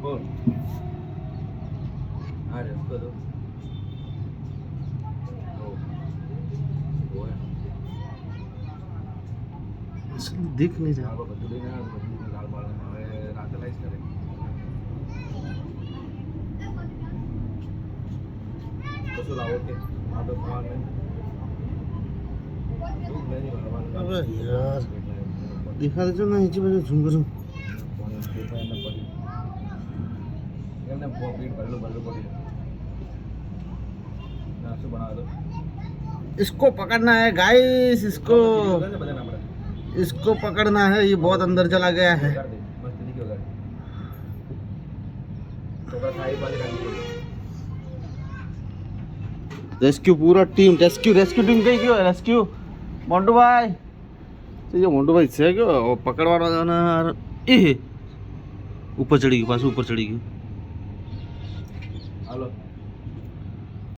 बोल अरे उसको दो वो है इसको दिख नहीं रहा। वो बदली ना बदली में लाल बाल में रातलाइज करे तो सुलाओ के वहाँ पे पान में दूध नहीं भगवान अबे यार दिखा दे जो ना नीचे पे झूम करूं। એમને પીટ ભરેલું ભરેલું પડી નાસ્તો બનાવે તો इसको पकड़ना है गाइस, इसको બધાને આપણે इसको पकड़ना है। ये बहुत अंदर चला गया है। कर दे मस्त दिखी होगा तो का साई बाजे काटी पड़ी रेस्क्यू पूरा टीम, रेस्क्यू टीम कहीं क्यों है? रेस्क्यू मोंटू भाई तो ये मोंटू भाई से क्यों वो पकड़वाना जाना यार। ऊपर चढ़ी गई, पास ऊपर चढ़ी गई। હાલો